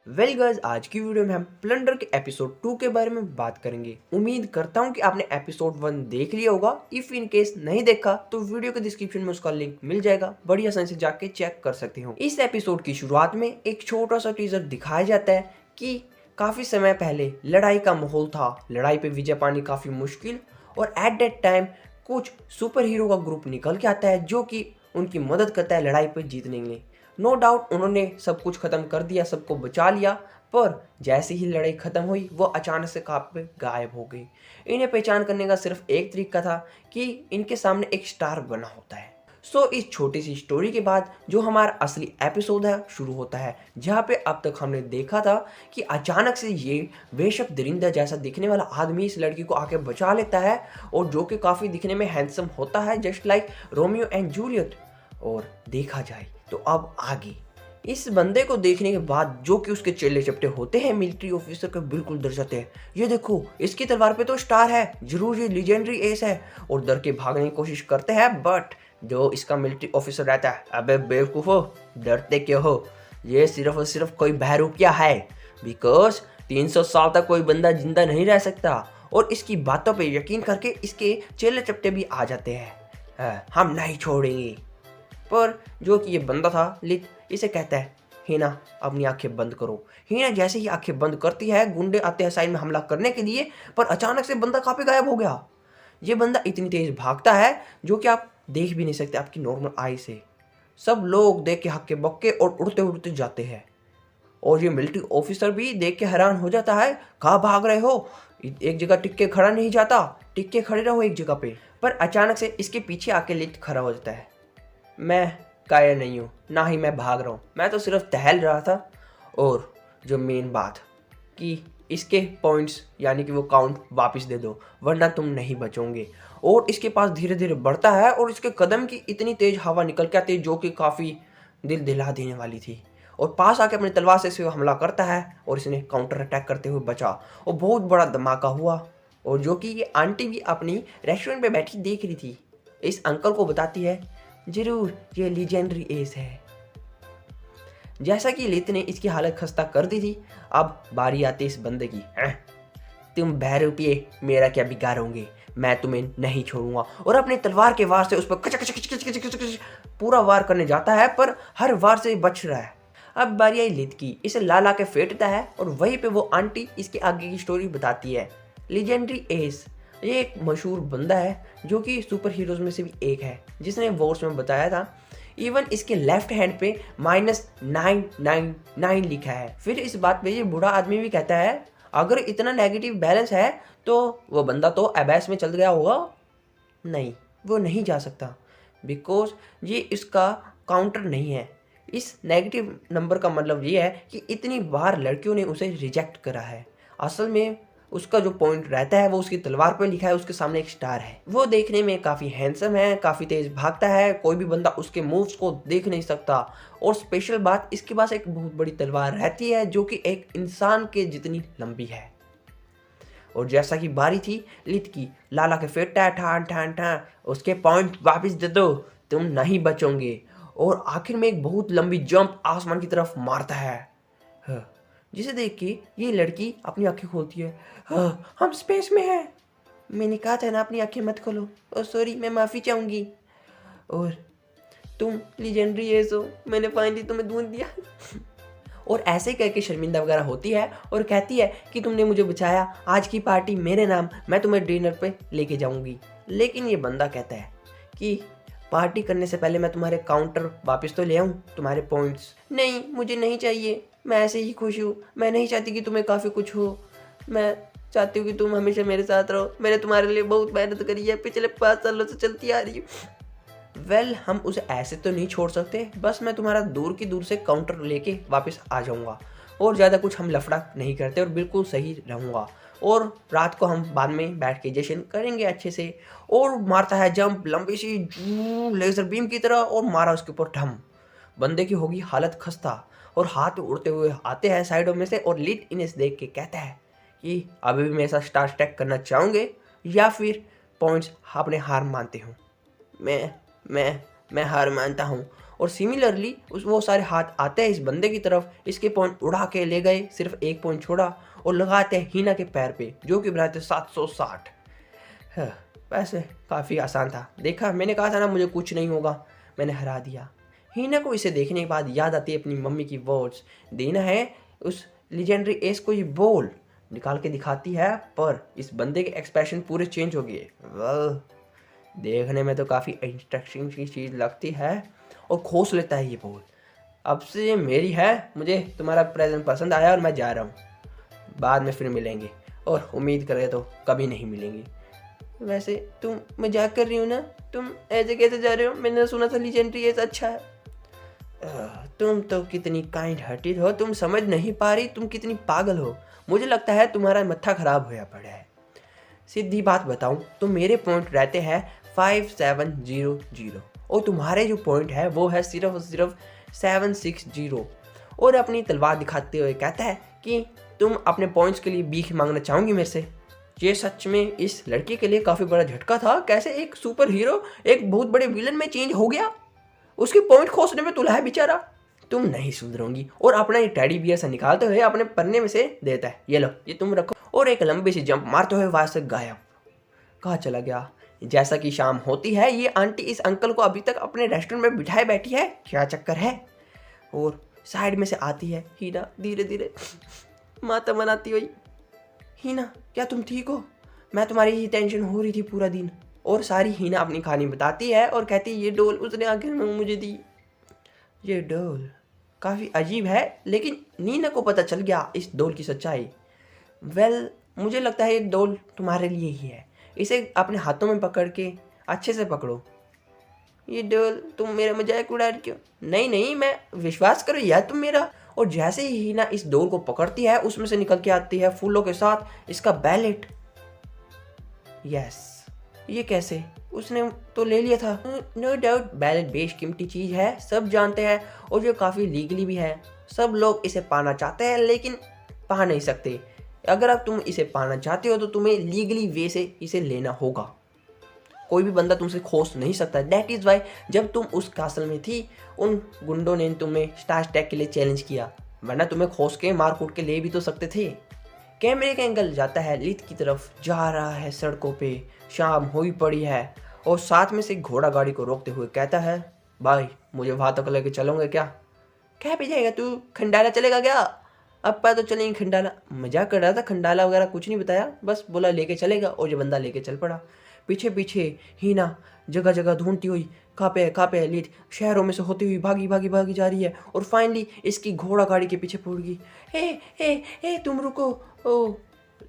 Well guys, आज की video में हम प्लंडर के एपिसोड 2 के बारे में बात करेंगे। उम्मीद करता हूं कि आपने एपिसोड 1 देख लिया होगा। इफ इन केस नहीं देखा तो वीडियो के डिस्क्रिप्शन में उसका लिंक मिल जाएगा, बड़ी आसानी से जाके चेक कर सकते हो। इस एपिसोड की शुरुआत में एक छोटा सा टीजर दिखाया जाता है कि काफी समय पहले लड़ाई का माहौल था, लड़ाई पे विजय पानी काफी मुश्किल, और एट दैट टाइम कुछ सुपर हीरो का ग्रुप निकल के आता है जो कि उनकी मदद करता है लड़ाई पर जीतने के लिए। नो डाउट उन्होंने सब कुछ खत्म कर दिया, सबको बचा लिया, पर जैसे ही लड़ाई खत्म हुई वो अचानक से कहाँ पे गायब हो गई। इन्हें पहचान करने का सिर्फ एक तरीका था कि इनके सामने एक स्टार बना होता है। सो इस छोटी सी स्टोरी के बाद जो हमारा असली एपिसोड है शुरू होता है, जहाँ पे अब तक हमने देखा था कि अचानक से ये बेशक दरिंदा जैसा दिखने वाला आदमी इस लड़की को आके बचा लेता है, और जो कि काफ़ी दिखने में हैंडसम होता है, just like Romeo and Juliet. और देखा जाए तो अब आगे इस बंदे को देखने के बाद जो कि उसके चेले चपटे होते हैं मिलिट्री ऑफिसर के बिल्कुल डर जाते हैं। ये देखो, इसकी तलवार पे तो स्टार है, जरूर ये लीजेंडरी एस है, और डर के भागने की कोशिश करते हैं। बट जो इसका मिलिट्री ऑफिसर रहता है, अबे बेवकूफ़ो, डरते क्यों हो, ये सिर्फ और सिर्फ कोई बहरूपिया है, बिकॉज 300 साल तक कोई बंदा जिंदा नहीं रह सकता। और इसकी बातों पे यकीन करके इसके चेले चपटे भी आ जाते हैं, हम नहीं छोड़ेंगे। पर जो कि ये बंदा था लिट, इसे कहता है, हीना अपनी आंखें बंद करो। हीना जैसे ही आंखें बंद करती है, गुंडे आते हैं साइड में हमला करने के लिए, पर अचानक से बंदा कहाँ पे गायब हो गया। ये बंदा इतनी तेज भागता है जो कि आप देख भी नहीं सकते आपकी नॉर्मल आई से। सब लोग देख के हक्के बक्के और उड़ते उड़ते जाते हैं, और ये मिलिट्री ऑफिसर भी देख के हैरान हो जाता है, कहाँ भाग रहे हो, एक जगह टिक के खड़ा नहीं जाता, टिक के खड़े रहो एक जगह पे। पर अचानक से इसके पीछे आके लिट खड़ा हो जाता है, मैं कायर नहीं हूँ, ना ही मैं भाग रहा हूँ, मैं तो सिर्फ टहल रहा था। और जो मेन बात कि इसके पॉइंट्स यानी कि वो काउंट वापस दे दो, वरना तुम नहीं बचोगे। और इसके पास धीरे धीरे बढ़ता है, और इसके कदम की इतनी तेज हवा निकल के आती है जो कि काफ़ी दिल दिला देने वाली थी, और पास आके अपनी तलवार से इसे हमला करता है, और इसने काउंटर अटैक करते हुए बचा, और बहुत बड़ा धमाका हुआ। और जो कि ये आंटी भी अपनी रेस्टोरेंट पे बैठी देख रही थी, इस अंकल को बताती है, जरूर ये लीजेंडरी एस है। जैसा कि लित ने इसकी हालत खस्ता कर दी थी, अब बारी आती इस बंदे की, तुम बहरूपिये मेरा क्या बिगाड़ोगे, मैं तुम्हें नहीं छोड़ूंगा। और अपनी तलवार के वार से उस पर कच कच कच कच कच कच कच पूरा वार करने जाता है, पर हर वार से बच रहा है। अब बारी आई लित की, इसे ला ला के फेंटता है, और वहीं पे वो आंटी इसके आगे की स्टोरी बताती है। लीजेंडरी एस ये एक मशहूर बंदा है जो कि सुपर हीरोज में से भी एक है, जिसने वॉर्स में बताया था। इवन इसके लेफ्ट हैंड पे -999 लिखा है। फिर इस बात पे ये बूढ़ा आदमी भी कहता है, अगर इतना नेगेटिव बैलेंस है तो वो बंदा तो एबैस में चल गया होगा। नहीं, वो नहीं जा सकता, बिकॉज ये इसका काउंटर नहीं है। इस नेगेटिव नंबर का मतलब ये है कि इतनी बार लड़कियों ने उसे रिजेक्ट करा है। असल में उसका जो पॉइंट रहता है वो उसकी तलवार पर लिखा है, उसके सामने एक स्टार है। वो देखने में काफ़ी हैंडसम है, काफ़ी तेज भागता है, कोई भी बंदा उसके मूव्स को देख नहीं सकता। और स्पेशल बात, इसके पास एक बहुत बड़ी तलवार रहती है जो कि एक इंसान के जितनी लंबी है। और जैसा कि बारी थी लिट की, लाला के फेंटा है, ठान ठान ठान, उसके पॉइंट वापस दे दो, तुम नहीं बचोगे। और आखिर में एक बहुत लंबी जंप आसमान की तरफ मारता है, जिसे देख के ये लड़की अपनी आंखें खोलती है, हम स्पेस में हैं। मैंने कहा था ना अपनी आंखें मत खोलो, और सॉरी, मैं माफ़ी चाहूँगी। और तुम लीजेंडरी एस हो, मैंने फाइनली तुम्हें ढूंढ दिया। और ऐसे कह के शर्मिंदा वगैरह होती है, और कहती है कि तुमने मुझे बचाया, आज की पार्टी मेरे नाम, मैं तुम्हें डिनर पे लेके जाऊँगी। लेकिन ये बंदा कहता है कि पार्टी करने से पहले मैं तुम्हारे काउंटर वापस तो ले आऊँ, तुम्हारे पॉइंट्स। नहीं, मुझे नहीं चाहिए, मैं ऐसे ही खुश हूँ, मैं नहीं चाहती कि तुम्हें काफ़ी कुछ हो, मैं चाहती हूँ कि तुम हमेशा मेरे साथ रहो, मैंने तुम्हारे लिए बहुत मेहनत करी है, पिछले 5 सालों से चलती आ रही हूँ। वेल, हम उसे ऐसे तो नहीं छोड़ सकते, बस मैं तुम्हारा दूर की दूर से काउंटर लेके वापस आ जाऊँगा, और ज़्यादा कुछ हम लफड़ा नहीं करते, और बिल्कुल सही रहूँगा, और रात को हम बाद में बैठ के जश्न करेंगे अच्छे से। और मारता है जंप लंबी सी लेज़र बीम की तरह, और मारा उसके ऊपर ठम। बंदे की होगी हालत खस्ता, और हाथ उड़ते हुए आते हैं साइडों में से, और लिट इन्हें देख के कहता है कि अभी भी मेरे साथ स्टार स्टैक करना चाहोगे, या फिर पॉइंट्स आपने हार मानते हो। मैं हार मानता हूँ। और सिमिलरली वो सारे हाथ आते हैं इस बंदे की तरफ, इसके पॉइंट उड़ा के ले गए, सिर्फ एक पॉइंट छोड़ा और लगाते हैं हीना के पैर पे जो कि बनाते 760। वैसे काफ़ी आसान था, देखा मैंने कहा था ना मुझे कुछ नहीं होगा, मैंने हरा दिया। हीना को इसे देखने के बाद याद आती है अपनी मम्मी की वर्ड्स, देना है उस लेजेंडरी एस को ये बॉल, निकाल के दिखाती है, पर इस बंदे के एक्सप्रेशन पूरे चेंज हो गए। वेल देखने में तो काफ़ी इंटरेस्टिंग की चीज़ लगती है और खोस लेता है ये बॉल। अब से ये मेरी है, मुझे तुम्हारा प्रेजेंट पसंद आया और मैं जा रहा हूँ, बाद में फिर मिलेंगे और उम्मीद करें तो कभी नहीं मिलेंगे। वैसे तुम मजाक कर रही हो ना, तुम ऐसे कैसे जा रहे हो, मैंने सुना था लीजेंडरी एस अच्छा है। तुम तो कितनी काइंड हार्टेड हो, तुम समझ नहीं पा रही तुम कितनी पागल हो, मुझे लगता है तुम्हारा मत्था खराब होया पड़ा है। सीधी बात बताऊं तो मेरे पॉइंट रहते हैं 5700 और तुम्हारे जो पॉइंट है वो है सिर्फ और सिर्फ 760। और अपनी तलवार दिखाते हुए कहता है कि तुम अपने पॉइंट्स के लिए भीख मांगना चाहोगी मेरे से। ये सच में इस लड़की के लिए काफ़ी बड़ा झटका था, कैसे एक सुपर हीरो एक बहुत बड़े विलन में चेंज हो गया, उसके पॉइंट खोसने में तुला है बेचारा। तुम नहीं सुधरोगी और अपना ये टेडी बियर से निकालते हुए अपने पन्ने में से देता है, ये लो ये तुम रखो, और एक लंबी सी जंप मारते हुए वहां से गायब। कहाँ चला गया। जैसा कि शाम होती है, ये आंटी इस अंकल को अभी तक अपने रेस्टोरेंट में बिठाए बैठी है, क्या चक्कर है। और साइड में से आती है हीना धीरे धीरे माता मनाती हुई। हीना क्या तुम ठीक हो, मैं तुम्हारी ही टेंशन हो रही थी पूरा दिन। और सारी हीना अपनी कहानी बताती है और कहती है ये डोल उसने आखिर में मुझे दी। ये डोल काफ़ी अजीब है, लेकिन नीना को पता चल गया इस डोल की सच्चाई। वेल मुझे लगता है ये डोल तुम्हारे लिए ही है, इसे अपने हाथों में पकड़ के अच्छे से पकड़ो। ये डोल तुम मेरा मजाक उड़ा रही हो। नहीं नहीं, मैं विश्वास करो यार तुम मेरा। और जैसे ही हीना इस डोल को पकड़ती है उसमें से निकल के आती है फूलों के साथ इसका बैलेट। यस, ये कैसे, उसने तो ले लिया था। नो डाउट बैलेट बेशकीमती चीज़ है, सब जानते हैं, और ये काफ़ी लीगली भी है। सब लोग इसे पाना चाहते हैं लेकिन पा नहीं सकते। अगर अब तुम इसे पाना चाहते हो तो तुम्हें लीगली वे से इसे लेना होगा, कोई भी बंदा तुमसे खोस नहीं सकता। दैट इज़ वाई जब तुम उस कासल में थी उन गुंडों ने तुम्हें स्टार स्टैक के लिए चैलेंज किया, वरना तुम्हें खोस के मार कूट के ले भी तो सकते थे। कैमरे का एंगल जाता है लित की तरफ, जा रहा है सड़कों पे, शाम हुई पड़ी है, और साथ में से घोड़ा गाड़ी को रोकते हुए कहता है भाई मुझे वहाँ तक लेके चलोगे क्या। क्या पे जाएगा तू, खंडाला चलेगा क्या। अब तो चलेंगे खंडाला। मजाक कर रहा था, खंडाला वगैरह कुछ नहीं बताया, बस बोला लेके चलेगा, और ये बंदा लेके चल पड़ा। पीछे पीछे हीना जगह जगह ढूंढती हुई कहाँ पे लीड शहरों में से होती हुई भागी भागी भागी जा रही है, और फाइनली इसकी घोड़ा गाड़ी के पीछे पड़ गई। हे तुम रुको। ओ,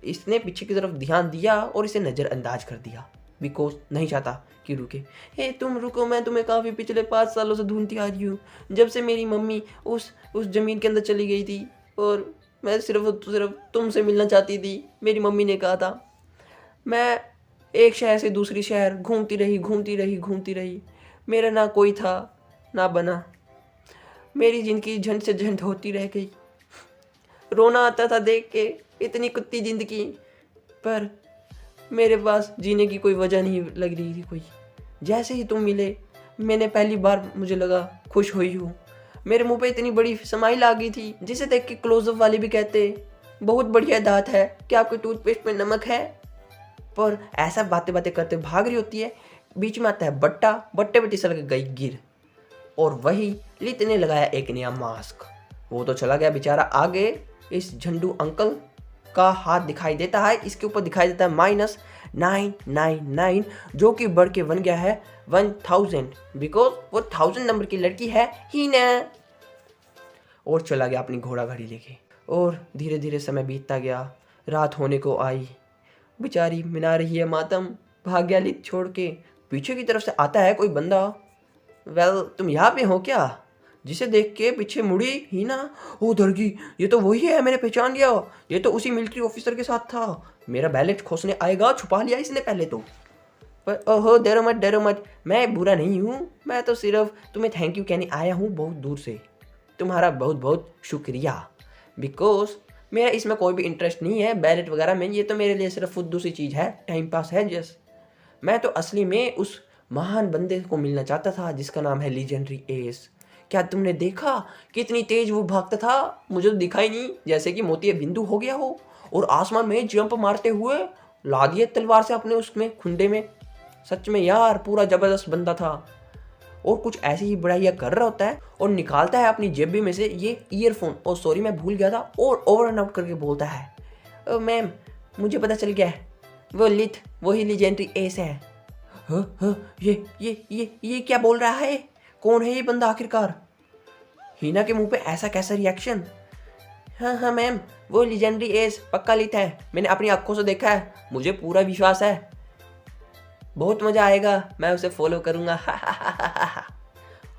इसने पीछे की तरफ ध्यान दिया और इसे नज़रअंदाज कर दिया, बिकॉज नहीं चाहता कि रुके। हे तुम रुको, मैं तुम्हें काफ़ी पिछले 5 सालों से ढूंढती आ रही हूँ, जब से मेरी मम्मी उस ज़मीन के अंदर चली गई थी, और मैं सिर्फ तुमसे मिलना चाहती थी। मेरी मम्मी ने कहा था, मैं एक शहर से दूसरी शहर घूमती रही, मेरा ना कोई था ना बना, मेरी ज़िंदगी झंड से झंड होती रह गई। रोना आता था देख के इतनी कुत्ती ज़िंदगी, पर मेरे पास जीने की कोई वजह नहीं लग रही थी कोई। जैसे ही तुम मिले मैंने पहली बार मुझे लगा खुश हुई हूँ, मेरे मुंह पे इतनी बड़ी स्माइल आ गई थी जिसे देख के क्लोजअप वाले भी कहते बहुत बढ़िया दांत है, क्या आपके टूथपेस्ट में नमक है। पर ऐसा बातें करते भाग रही होती है, बीच में आता है बट्टा, बट्टे पे तिसल के गई गिर, और वही लित ने लगाया एक नया मास्क। वो तो चला गया बेचारा आगे। इस झंडू अंकल का हाथ दिखाई देता है, इसके ऊपर दिखाई देता है -999 जो कि बढ़ के बन गया है 1000, बिकॉज वो 1000 नंबर की लड़की है हीना। और चला गया अपनी घोड़ा गाड़ी लेके, और धीरे धीरे समय बीतता गया, रात होने को आई। बेचारी मिना रही है मातम, भाग गया लित छोड़ के। पीछे की तरफ से आता है कोई बंदा। वेल तुम यहाँ पे हो क्या, जिसे देख के पीछे मुड़ी हीना। ओ दरगी, ये तो वही है, मैंने पहचान लिया, ये तो उसी मिलिट्री ऑफिसर के साथ था, मेरा बैलेट खोसने आएगा, छुपा लिया इसने पहले तो। पर ओहो डरो मत, मैं बुरा नहीं हूँ, मैं तो सिर्फ तुम्हें थैंक यू कहने आया हूँ बहुत दूर से। तुम्हारा बहुत बहुत शुक्रिया, बिकॉज मेरा इसमें कोई भी इंटरेस्ट नहीं है बैलेट वगैरह में, ये तो मेरे लिए सिर्फ फुद्दू सी चीज़ है, टाइम पास है जस्ट। मैं तो असली में उस महान बंदे को मिलना चाहता था जिसका नाम है लीजेंडरी एस। क्या तुमने देखा कितनी तेज वो भागता था? मुझे तो दिखा ही नहीं, जैसे कि मोती बिंदु हो गया हो और आसमान में जंप मारते हुए ला दिए तलवार से अपने उसमें खुंडे में। सच में यार पूरा जबरदस्त बंदा था। और कुछ ऐसी ही बुराइयां कर रहा होता है और निकालता है अपनी जेबी में से ये ईयरफोन। और सॉरी मैं भूल गया था, और ओवर एंड आउट करके बोलता है, मैम मुझे पता चल गया है, वो लिथ वही लीजेंडरी एस है। ये क्या बोल रहा है? कौन है ये बंदा आखिरकार? हिना के मुंह पे ऐसा कैसा रिएक्शन? हाँ मैम, वो लीजेंडरी एस पक्का लिथ है, मैंने अपनी आंखों से देखा है, मुझे पूरा विश्वास है। बहुत मजा आएगा, मैं उसे फॉलो करूंगा।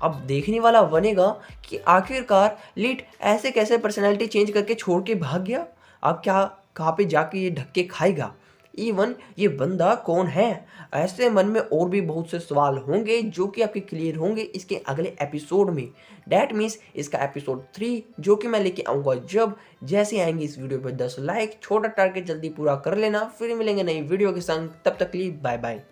अब देखने वाला बनेगा कि आखिरकार लिट ऐसे कैसे पर्सनैलिटी चेंज करके छोड़ के भाग गया। अब क्या कहाँ पे जाके ये धक्के खाएगा? इवन ये बंदा कौन है? ऐसे मन में और भी बहुत से सवाल होंगे जो कि आपके क्लियर होंगे इसके अगले एपिसोड में। डैट मीन्स इसका एपिसोड 3 जो कि मैं लेके आऊँगा जब जैसे आएंगे इस वीडियो पर 10 लाइक। छोटा टारगेट जल्दी पूरा कर लेना, फिर मिलेंगे नई वीडियो के संग, तब तक के लिए बाय बाय।